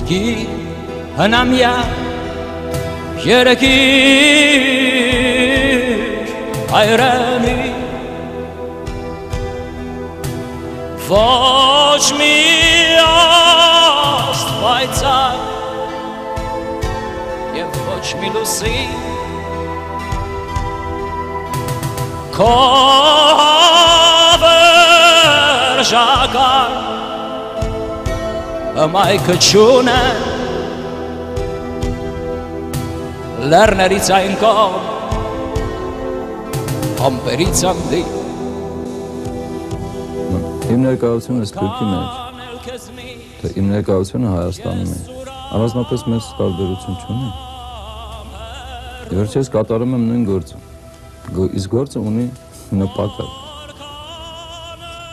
Որդքի հնամյա երեքիր հայրենի ոչ մի աստվածար և ոչ մի լուսի քո հավերժական մայքը չունեն լեռներից այն կողմ ամպերից անդի Իմ ներկայությունը Սփյուռքի մեջ, թե իմ ներկայությունը Հայաստանի մեջ, առանձնապես մեծ տարբերություն չունի։ Վերջերս կատարում եմ նույն գործը, իսկ գործը ունի նպատակ։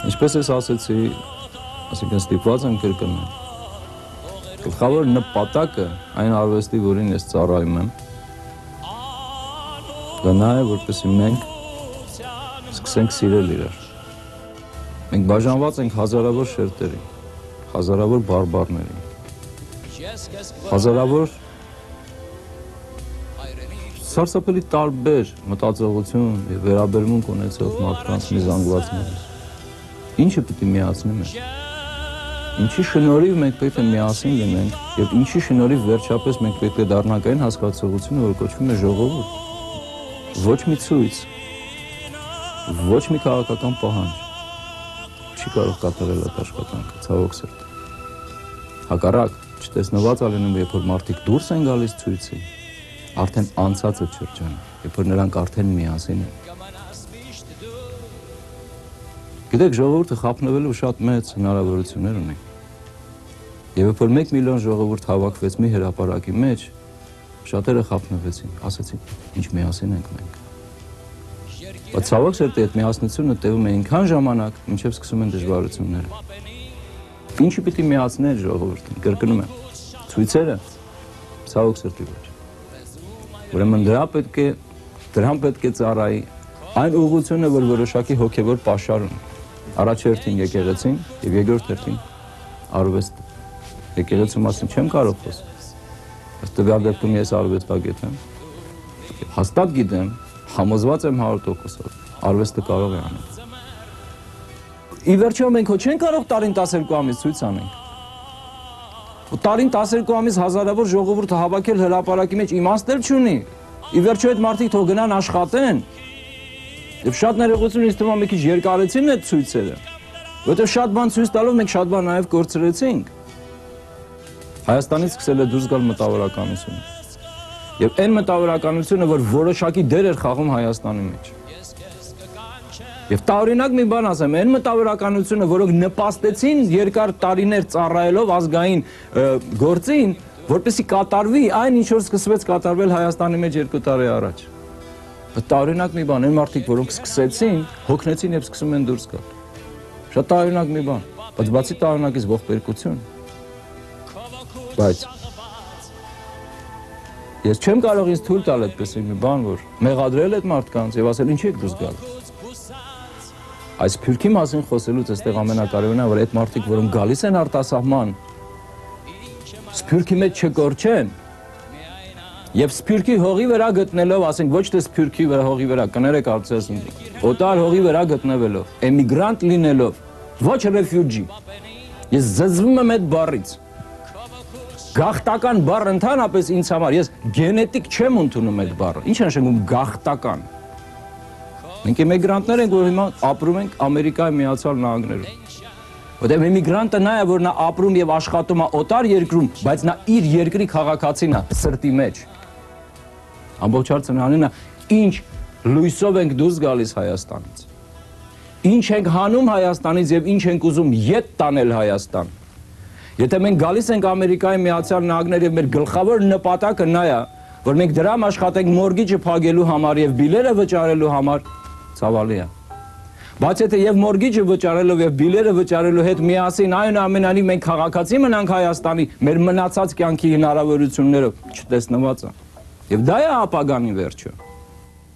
Ինչպես ես ասեցի, այսինքն ստիպված եմ կրկնել։ Գլխավոր նպատակը այն արվեստի, որին ես ծառայում եմ, դա նա է, որպեսզի մենք սկսենք սիրել իրար։ Մենք բաժանված ենք հազարավոր շերտերի, հազարավոր բարբառների, հազարավոր սարսափելի տարբեր մտածողություն և վերաբերմունք ունեցող մարդկանց մի զանգվածների։ Ինչը պիտի միացնի մեզ։ Ինչի շնորհիվ մենք պետք է միասին լինենք և ինչի շնորհիվ վերջապես մենք պետք է դառնանք այն հասկացողությունը, որ կոչվում է ժողովուրդ։ Ոչ մի ցույց, ոչ մի քաղաքական պահանջ չի կարող կատարել այդ աշխատանքը, ցավոք սրտի։ Հակառակ, չտեսնված ալինում, երբ որ մարդիկ դուրս են գալիս ցույցի, արդեն անցած է շրջանը, երբ որ նրանք արդեն միասին են։ Գիտեք, ժողովուրդը խաբնվելու շատ մեծ հնարավորություններ ունի։ Եվ երբ որ 1 միլիոն ժողովուրդ հավաքվեց մի հրապարակի մեջ, շատերը խաբնվեցին, ասեցին, ինչ միասին ենք մենք։ Բայց ցավոք սրտի այդ միասնությունը տևում է այնքան ժամանակ, մինչև սկսում են դժվարությունները։ Ինչը պիտի միացներ ժողովրդին, կրկնում եմ, ցույցերը, ցավոք սրտի ոչ։ Ուրեմն դրան պետք է ծառայի այն ուղղությունը, որ որոշակի հոգևոր պաշար ունի։ Առաջերտին եկեղեցին և երկրորդ հերթին արվեստը։ Եկեղեցու մասին չեմ կարող խոսել։ Ըստ տվյալ դեպքում ես արվեստագետ եմ։ Հաստատ գիտեմ, համոզված եմ 100%, արվեստը կարող է անել։ Ի վերջո մենք հո չեն կարող տարին 12 ամիս ցույց անենք։ Տարին 12 ամիս հազարավոր ժողովուրդ հավաքել հրապարակի մեջ իմաստ էլ չունի։ Ի վերջո այդ մարդիկ թող գնան աշխատեն։ Եվ շատ ներողություն ինձ թվում է մի քիչ երկարեցին այդ ցույցերը, որովհետև շատ բան ցույց տալով մենք շատ բան նաև կորցրեցինք։ Հայաստանից սկսել է դուրս գալ մտավորականությունը։ Եվ այն մտավորականությունը, որ որոշակի դեր էր խաղում Հայաստանի մեջ։ Եվ տարօրինակ մի բան ասեմ, այն մտավորականությունը, որոնք նպաստեցին երկար տարիներ ծառայելով ազգային գործին, որպեսզի կատարվի այն, ինչ որ սկսվեց կատարվել Հայաստանի մեջ 2 տարի առաջ։ Տարօրինակ մի բան, այն մարդիկ, որոնք սկսեցին, հոգնեցին և սկսում են դուրս գալ։ Շատ տարօրինակ մի բան, բայց բացի տարօրինակից ողբերգություն։ Բայց ես չեմ կարող ինձ թույլ տալ այդպես մի բան, որ մեղադրել այդ մարդկանց և ասել ինչ եք դուրս գալ։ Այս Սփյուռքի մասին խոսելուց այստեղ ամենակարևորն է, որ այդ մարդիկ, որոնք գալիս են արտասահման, Սփյուռքի մեջ չկորչեն և Սփյուռքի հողի վրա գտնելով, ասենք ոչ թե Սփյուռքի հողի վրա, կներեք արդյոք օտար հողի վրա գտնվելով, էմիգրանտ լինելով, ոչ ռեֆյուջի։ Ես զզվում եմ այդ բառից։ Գաղթական բառ ընդհանրապես ինձ համար, ես գենետիկ չեմ ընդունում այդ բառը։ Ինչ է նշանակում գաղթական։ Մենք էմիգրանտներ ենք, որ հիմա ապրում ենք Ամերիկայի Միացյալ Նահանգներում։ Որտեղ էմիգրանտը նա է, որ նա ապրում և աշխատում է օտար երկրում, բայց նա իր երկրի քաղաքացին է սրտի մեջ։ Ամբողջ հարցը նրանն է, ինչ լույսով ենք դուրս գալիս Հայաստանից։ Ինչ ենք հանում Հայաստանից և ինչ ենք ուզում ետ տանել Հայաստան։ Եթե մենք գալիս ենք Ամերիկայի Միացյալ Նահանգներ և մեր գլխավոր նպատակը նա է, որ մենք դրամ աշխատենք մորգիջը փակելու համար և բիլերը վճարելու համար, ցավալի է։ Բայց եթե և մորգիջը վճարելով և բիլերը վճարելու հետ միասին այնուամենայնիվ մենք քաղաքացի մնանք Հայաստանի մեր մնացած կյանքի հնարավորություններով չտեսնված է։ Եվ դա է ապագանի վերջը։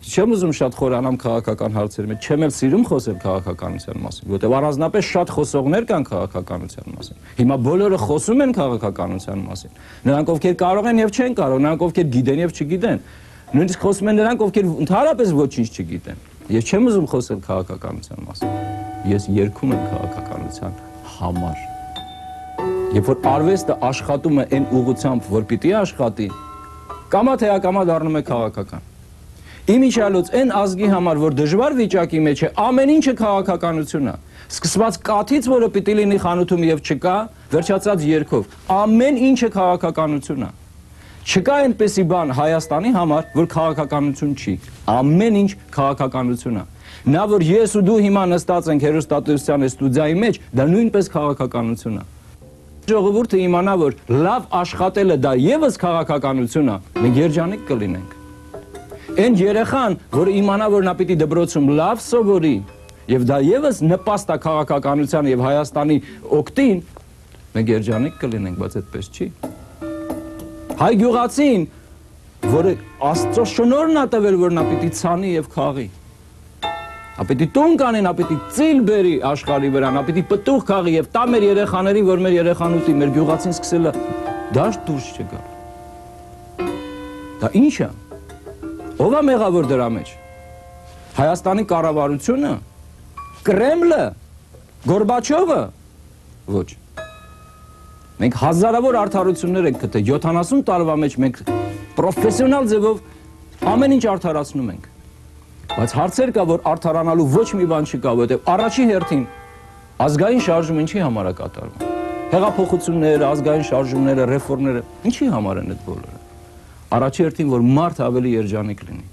Չեմ ուզում շատ խորանամ քաղաքական հարցերի մեջ, չեմ էլ սիրում խոսել քաղաքականության մասին, որտեղ առանձնապես շատ խոսողներ կան քաղաքականության մասին։ Հիմա բոլորը խոսում են քաղաքականության մասին։ Նրանք ովքեր կարող են եւ չեն կարող, նրանք ովքեր գիտեն եւ չգիտեն։ Նույնիսկ խոսում են նրանք, ովքեր ընդհանրապես ոչինչ չգիտեն։ Ես չեմ ուզում խոսել քաղաքականության մասին։ Ես երգում եմ քաղաքականության համար։ Երբ որ արվեստը աշխատում է այն ուղղությամբ, որ պիտի աշխատի, կամա թե ակամա դառնում է քաղաքական։ Իմ իշալոց այն ազգի համար, որ դժվար վիճակի մեջ է, ամեն ինչը քաղաքականություն է։ Սկսված կաթից, որը պիտի լինի խանութում եւ չկա, վերջացած երգով, ամեն ինչը քաղաքականություն է։ Չկա այնպեսի բան Հայաստանի համար, որ քաղաքականություն չի։ Ամեն ինչ քաղաքականություն է։ Նա որ ես ու դու հիմա նստած ենք հեռուստատեսության ստուդիայի մեջ, դա նույնպես քաղաքականություն է։ Ժողովուրդը իմանա, որ լավ աշխատելը դա եւս քաղաքականություն է, մենք երջանիկ կլինենք։ Այն երեխան, որը իմանա, որ նա պիտի դպրոցում լավ սովորի, եւ դա եւս նպաստ է քաղաքականության եւ Հայաստանի օգտին, մենք երջանիկ կլինենք, բայց այդպես չի։ Հայ գյուղացին, որը Աստծո շնորհն է տվել, որ նա պիտի ցանի եւ խաղի։ Նա պիտի տուն կանեն, նա պիտի ծիլ բերի աշխարհի վրա, նա պիտի պտուղ խաղի եւ տա մեր երեխաներին, որ մեր երեխան ուտի, մեր գյուղացին սկսել է դաշտ դուրս չգա։ Դա ի՞նչ է։ Ո՞վ է մեղավոր դրա մեջ։ Հայաստանի կառավարությունը, Կրեմլը, Գորբաչովը։ Ոչ։ Մենք հազարավոր արդարություններ ենք գտել, 70 տարվա մեջ մենք պրոֆեսիոնալ ձևով ամեն ինչ արդարացնում ենք։ Բայց հարցեր կա, որ արդարանալու ոչ մի բան չկա, որովհետև առաջի հերթին ազգային շարժումը ինչի համար է կատարվում։ Հեղափոխությունները, ազգային շարժումները, ռեֆորմները, ինչի համար են այդ բոլորը։ Առաջի հերթին, որ մարդը ավելի երջանիկ լինի։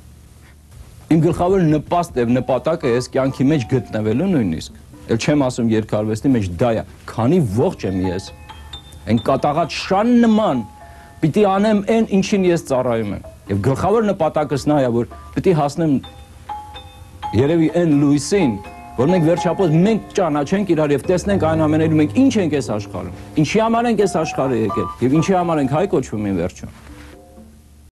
Իմ գլխավոր նպաստը եւ նպատակը է կյանքի մեջ գտնվելու նույնիսկ։ Էլ չեմ ասում երկարվեստի մեջ դա է, քանի ողջ եմ ես։ Այն կատաղած շան նման պիտի անեմ այն, ինչին ես ծառայում եմ։ Եվ գլխավոր նպատակս նա է, որ պիտի հասնեմ երևի այն լույսին, որ մենք վերջապես մենք ճանաչենք իրար եւ տեսնենք այն ամենը մենք ինչ ենք այս աշխարհում։ Ինչի համար ենք այս աշխարհը եկել եւ ինչի համար ենք հայ կոչվում են վերջում։